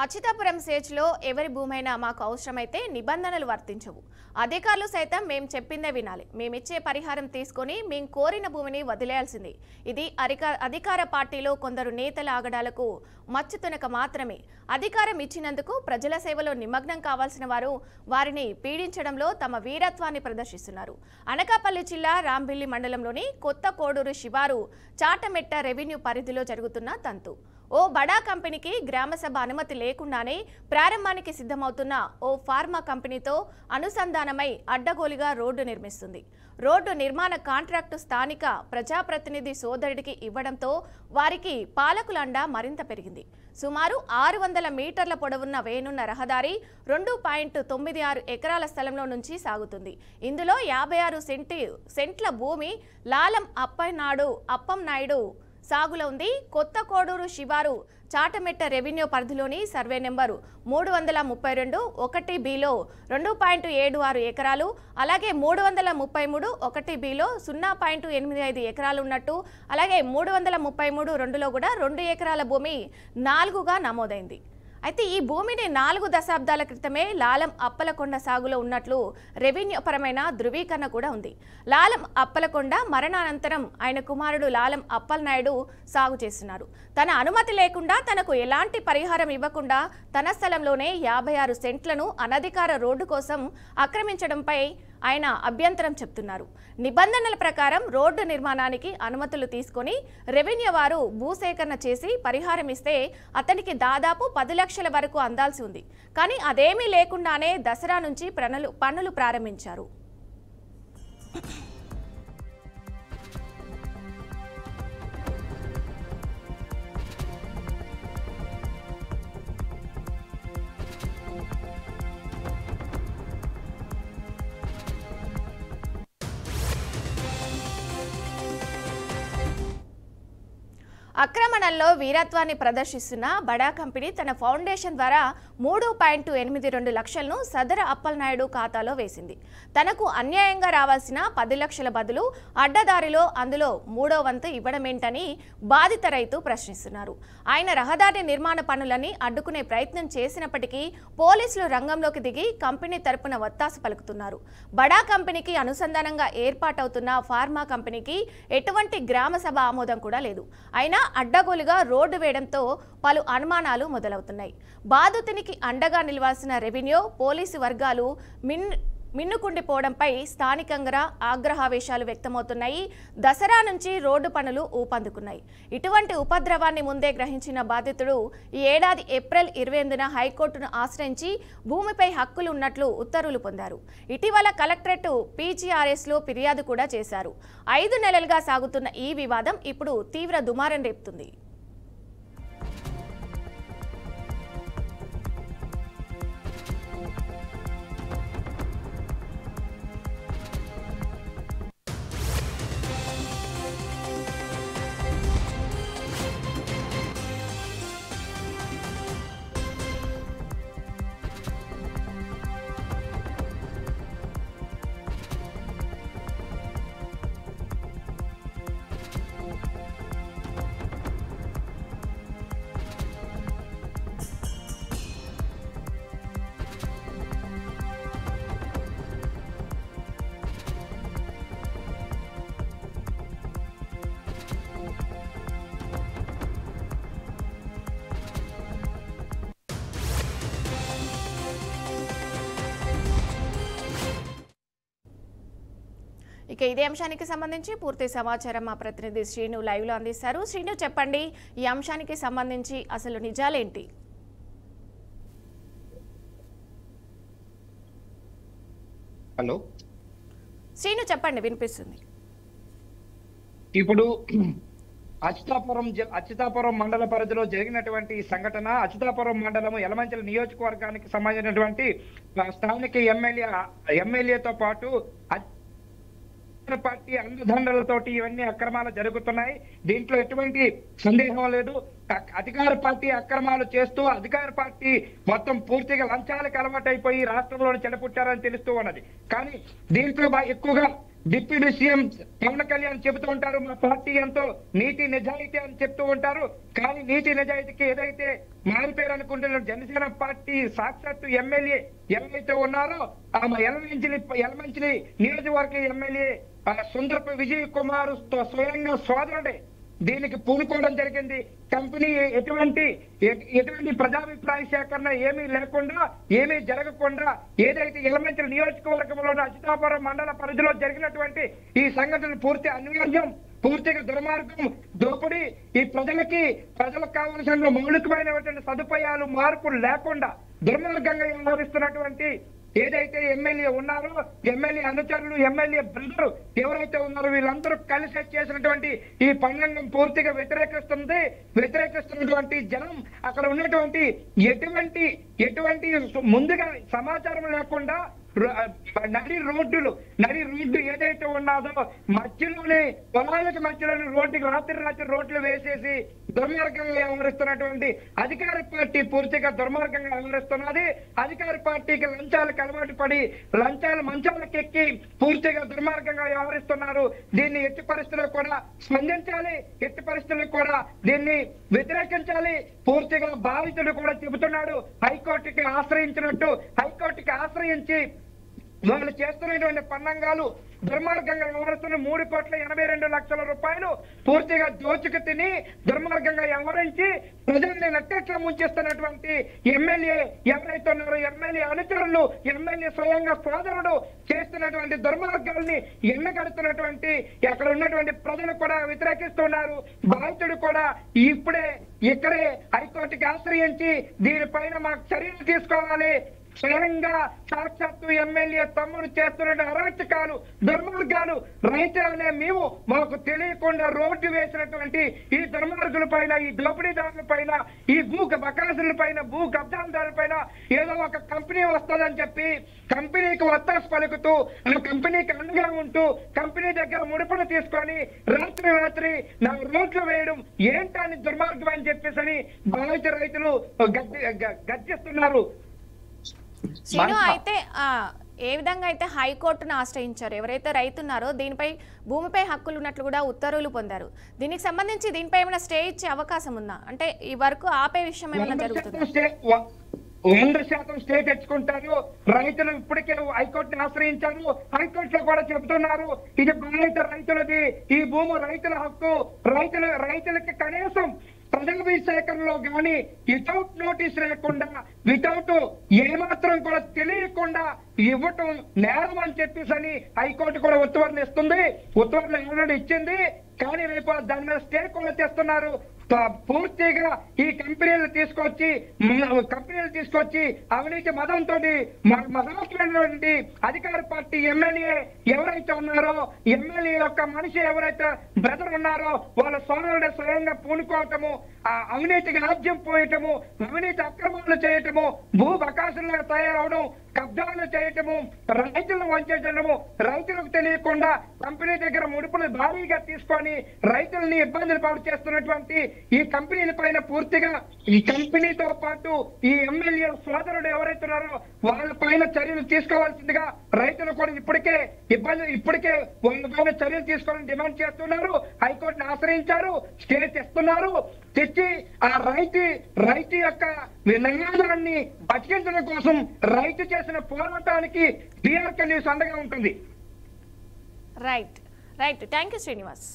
అచ్యుతాపురం సేజ్లో ఎవరి భూమైనా మాకు అవసరమైతే నిబంధనలు వర్తించవు. అధికారులు సైతం మేం చెప్పిందే వినాలి. మేమిచ్చే పరిహారం తీసుకొని మేం కోరిన భూమిని వదిలేయాల్సింది. ఇది అధికార పార్టీలో కొందరు నేతల ఆగడాలకు మచ్చుతునక మాత్రమే. అధికారం ఇచ్చినందుకు ప్రజల సేవలో నిమగ్నం కావాల్సిన వారు వారిని పీడించడంలో తమ వీరత్వాన్ని ప్రదర్శిస్తున్నారు. అనకాపల్లి జిల్లా రాంబిల్లి మండలంలోని కొత్త కోడూరు శివారు చాటమెట్ట రెవెన్యూ పరిధిలో జరుగుతున్న తంతు. ఓ బడా కంపెనీకి గ్రామసభ అనుమతి లేకుండానే ప్రారంభానికి సిద్ధమవుతున్న ఓ ఫార్మా కంపెనీతో అనుసంధానమై అడ్డగోలుగా రోడ్డు నిర్మిస్తుంది. రోడ్డు నిర్మాణ కాంట్రాక్టు స్థానిక ప్రజాప్రతినిధి సోదరుడికి ఇవ్వడంతో వారికి పాలకుల అండ మరింత పెరిగింది. సుమారు 600 మీటర్ల పొడవున్న వేనున్న రహదారి 2.96 ఎకరాల స్థలంలో నుంచి సాగుతుంది. ఇందులో 56 సెంట్ల భూమి లాలం అప్పం నాయుడు సాగులో ఉంది. కొత్త కోడూరు శివారు చాటమెట్ట రెవెన్యూ పరిధిలోని సర్వే నెంబరు 332-1Bలో 2.76 ఎకరాలు, అలాగే 333-1Bలో 0.85 ఎకరాలు ఉన్నట్టు, అలాగే 333-2లో కూడా 2 ఎకరాల భూమి 4గా నమోదైంది. అయితే ఈ భూమిని 4 దశాబ్దాల క్రితమే లాలం అప్పలకొండ సాగులో ఉన్నట్లు రెవెన్యూ పరమైన ధృవీకరణ కూడా ఉంది. లాలం అప్పలకొండ మరణానంతరం ఆయన కుమారుడు లాలం అప్పలనాయుడు సాగు చేస్తున్నారు. తన అనుమతి లేకుండా తనకు ఎలాంటి పరిహారం ఇవ్వకుండా తన స్థలంలోనే 56 సెంట్లను అనధికార రోడ్డు కోసం ఆక్రమించడంపై ఆయన అభ్యంతరం చెప్తున్నారు. నిబంధనల ప్రకారం రోడ్డు నిర్మాణానికి అనుమతులు తీసుకొని రెవెన్యూ వారు భూసేకరణ చేసి పరిహారం ఇస్తే అతనికి దాదాపు 10 లక్షల వరకు అందాల్సి ఉంది. కానీ అదేమీ లేకుండానే దసరా నుంచి పనులు ప్రారంభించారు. ఆక్రమణల్లో వీరత్వాన్ని ప్రదర్శిస్తున్న బడా కంపెనీ తన ఫౌండేషన్ ద్వారా 3.82 లక్షలను సదర అప్పలనాయుడు ఖాతాలో వేసింది. తనకు అన్యాయంగా రావాల్సిన 10 లక్షల బదులు అడ్డదారిలో అందులో 3వ వంతు ఇవ్వడమేంటని బాధిత రైతు ప్రశ్నిస్తున్నారు. ఆయన రహదారి నిర్మాణ పనులని అడ్డుకునే ప్రయత్నం చేసినప్పటికీ పోలీసులు రంగంలోకి దిగి కంపెనీ తరపున వత్తాసు పలుకుతున్నారు. బడా కంపెనీకి అనుసంధానంగా ఏర్పాటవుతున్న ఫార్మా కంపెనీకి ఎటువంటి గ్రామ సభ ఆమోదం కూడా లేదు. అయినా అడ్డగోలుగా రోడ్డు వేయడంతో పలు అనుమానాలు మొదలవుతున్నాయి. బాధితునికి అండగా నిలవాల్సిన రెవెన్యూ పోలీసు వర్గాలు మిన్నుకుండిపోవడంపై స్థానికంగా ఆగ్రహావేశాలు వ్యక్తమవుతున్నాయి. దసరా నుంచి రోడ్డు పనులు ఊపందుకున్నాయి. ఇటువంటి ఉపద్రవాన్ని ముందే గ్రహించిన బాధితుడు ఈ ఏడాది ఏప్రిల్ 28న హైకోర్టును ఆశ్రయించి భూమిపై హక్కులు ఉన్నట్లు ఉత్తర్వులు పొందారు. ఇటీవల కలెక్టరేట్ PGRSలో ఫిర్యాదు కూడా చేశారు. 5 నెలలుగా సాగుతున్న ఈ వివాదం ఇప్పుడు తీవ్ర దుమారం రేపుతుంది. ఇక ఇదే అంశానికి సంబంధించి పూర్తి సమాచారం మా ప్రతినిధి శ్రీను లైవ్ లో అందిస్తారు. శ్రీను, చెప్పండి, ఈ అంశానికి సంబంధించి అసలు నిజాలేంటి? హలో శ్రీను, చెప్పండి, వినిపిస్తుంది. ఇప్పుడు అచ్యుతాపురం మండల పరిధిలో జరిగినటువంటి సంఘటన, అచ్యుతాపురం మండలం యలమంచిలి నియోజకవర్గానికి సంబంధించినటువంటి స్థానిక ఎమ్మెల్యేతో పాటు పార్టీ అండదండలతోటి ఇవన్నీ అక్రమాలు జరుగుతున్నాయి. దీంట్లో ఎటువంటి సందేహం లేదు. అధికార పార్టీ అక్రమాలు చేస్తూ అధికార పార్టీ మొత్తం పూర్తిగా లంచాలకు అలవాటైపోయి రాష్ట్రంలోని చెడపుట్టారని తెలుస్తూ ఉన్నది. కానీ దీంట్లో ఎక్కువగా డిప్యూటీ సీఎం పవన్ కళ్యాణ్ చెబుతూ ఉంటారు మా పార్టీ ఎంతో నీతి నిజాయితీ అని చెప్తూ ఉంటారు. కానీ నీతి నిజాయితీకి ఏదైతే మారిపోయారు అనుకుంటున్నారు జనసేన పార్టీ సాక్షాత్తు ఎమ్మెల్యే ఎవరైతే ఉన్నారో ఆ యలమంచిలి నియోజకవర్గ ఎమ్మెల్యే సుందరపు విజయ్ కుమార్ స్వయంగా సోదరుడే దీనికి పూనుకోవడం జరిగింది. కంపెనీ ఎటువంటి ప్రజాభిప్రాయ సేకరణ ఏమీ లేకుండా ఏమీ జరగకుండా ఏదైతే యలమంచిలి నియోజకవర్గంలోని అచితాపురం మండల పరిధిలో జరిగినటువంటి ఈ సంఘటన పూర్తి అనివార్యం, పూర్తిగా దుర్మార్గం, దోపిడీ. ఈ ప్రజలకు కావాల్సిన మౌలికమైనటువంటి సదుపాయాలు మార్పులు లేకుండా దుర్మార్గంగా వ్యవహరిస్తున్నటువంటి ఏదైతే ఎమ్మెల్యే ఉన్నారో ఎమ్మెల్యే అనుచరులు ఎమ్మెల్యే బ్రదరు ఎవరైతే ఉన్నారో వీళ్ళందరూ కలిసి చేసినటువంటి ఈ పండంగం పూర్తిగా వ్యతిరేకిస్తున్నటువంటి జనం అక్కడ ఉన్నటువంటి ఎటువంటి ముందుగా సమాచారం లేకుండా నడి రోడ్డు ఏదైతే ఉన్నదో మధ్యలోనే పొలాలకు మధ్యలోనే రాత్రి రోడ్లు వేసేసి దుర్మార్గంగా వ్యవహరిస్తున్నటువంటి అధికార పార్టీ పూర్తిగా దుర్మార్గంగా వ్యవహరిస్తున్నది. అధికార పార్టీకి లంచాలకు అలవాటు పడి మంచాలకెక్కి పూర్తిగా దుర్మార్గంగా వ్యవహరిస్తున్నారు. దీన్ని ఎట్టి పరిస్థితుల్లో కూడా స్పందించాలి, ఎట్టి పరిస్థితుల్లో కూడా దీన్ని వ్యతిరేకించాలి. పూర్తిగా బాధితుడు కూడా చెబుతున్నాడు హైకోర్టుకి ఆశ్రయించి వాళ్ళు చేస్తున్నటువంటి పన్నంగాలు దుర్మార్గంగా వ్యవహరిస్తున్న 3,82,00,000 రూపాయలు పూర్తిగా దోచుకు తిని దుర్మార్గంగా వ్యవహరించి ప్రజల్ని నట్టేట్లా ముంచేస్తున్నటువంటి ఎమ్మెల్యే ఎవరైతే ఉన్నారో ఎమ్మెల్యే అనుచరులు ఎమ్మెల్యే స్వయంగా సోదరుడు చేస్తున్నటువంటి దుర్మార్గాల్ని ఎండగడుతున్నటువంటి అక్కడ ఉన్నటువంటి ప్రజలు కూడా వ్యతిరేకిస్తున్నారు. బాధితుడు కూడా ఇక్కడే హైకోర్టుకి ఆశ్రయించి దీనిపైన మాకు చర్యలు తీసుకోవాలి. స్వయంగా సాక్షాత్తు ఎమ్మెల్యే తమ్ముడు చేస్తున్న అరాచకాలు దుర్మార్గాలు రైతులనే మేము మాకు తెలియకుండా రోడ్డు వేసినటువంటి ఈ దుర్మార్గుల పైన ఈ దోపిడీదారుల పైన ఈ బకాసుల పైన భూ కబ్జాదారుల పైన ఏదో ఒక కంపెనీ వస్తుందని చెప్పి కంపెనీకి వత్తాసు పలుకుతూ ఆ కంపెనీకి అండగా ఉంటూ కంపెనీ దగ్గర ముడుపును తీసుకొని రాత్రి నా రోడ్లు వేయడం ఏంటని దుర్మార్గం అని చెప్పేసి బాధిత రైతులు గర్జిస్తున్నారు. శ్రీను, అయితే ఏ విధంగా అయితే హైకోర్టును ఆశ్రయించారు, ఎవరైతే రైతున్నారో దీనిపై భూమిపై హక్కులు ఉన్నట్లు కూడా ఉత్తర్వులు పొందారు. దీనికి సంబంధించి దీనిపై ఏమైనా స్టే ఇచ్చే అవకాశం ఉందా? అంటే ఈ వరకు ఆపే విషయం ఏమైనా జరుగుతుందా? 100% స్టే తెచ్చుకుంటారు. రైతులు ఇప్పటికే హైకోర్టుని ఆశ్రయించారు. హైకోర్టులో కూడా చెబుతున్నారు ఇది బాధిత రైతులది, ఈ భూమి రైతుల హక్కు. రైతులకి కనీసం ప్రజల సేకరణలో కానీ వితౌట్ నోటీస్ లేకుండా వితౌట్ ఏమాత్రం కూడా తెలియకుండా ఇవ్వటం నేరం అని చెప్పేసి హైకోర్టు కూడా ఉత్తర్వులు ఇస్తుంది. ఉత్తర్వులు ఏమైనా ఇచ్చింది కానీ రేపు దాని మీద స్టే కూడా తెస్తున్నారు. పూర్తిగా ఈ కంపెనీలు తీసుకొచ్చి అవినీతి మదంతో మదనటువంటి అధికార పార్టీ ఎమ్మెల్యే ఎవరైతే ఉన్నారో ఎమ్మెల్యే యొక్క మనిషి ఎవరైతే బ్రదర్ ఉన్నారో వాళ్ళ సోదరుడే స్వయంగా పూనుకోవటము, ఆ అవినీతికి రాజ్యం పోయటము, అవినీతి అక్రమాలు చేయటము, భూ బకాసులుగా తయారవడం, కబ్జాలు చేయటము, రైతులను వంచడము, రైతులకు తెలియకుండా కంపెనీ దగ్గర ముడుపులు భారీగా తీసుకొని రైతులని ఇబ్బందులు పాటు చేస్తున్నటువంటి ఈ కంపెనీల పైన పూర్తిగా ఈ కంపెనీతో పాటు ఈ ఎమ్మెల్యే సోదరుడు ఎవరైతే ఉన్నారో వాళ్ళ పైన చర్యలు తీసుకోవాల్సిందిగా రైతులు కూడా ఇప్పటికే వాళ్ళ పైన చర్యలు తీసుకోవాలని డిమాండ్ చేస్తున్నారు. హైకోర్టును ఆశ్రయించారు, స్టే తెస్తున్నారు. తెచ్చి ఆ రైతు యొక్క నినాదాన్ని బతికించడం కోసం రైతు చేసిన పోరాటానికి బీఆర్కే న్యూస్ అండగా ఉంటుంది. రైట్. Thank you Srinivas.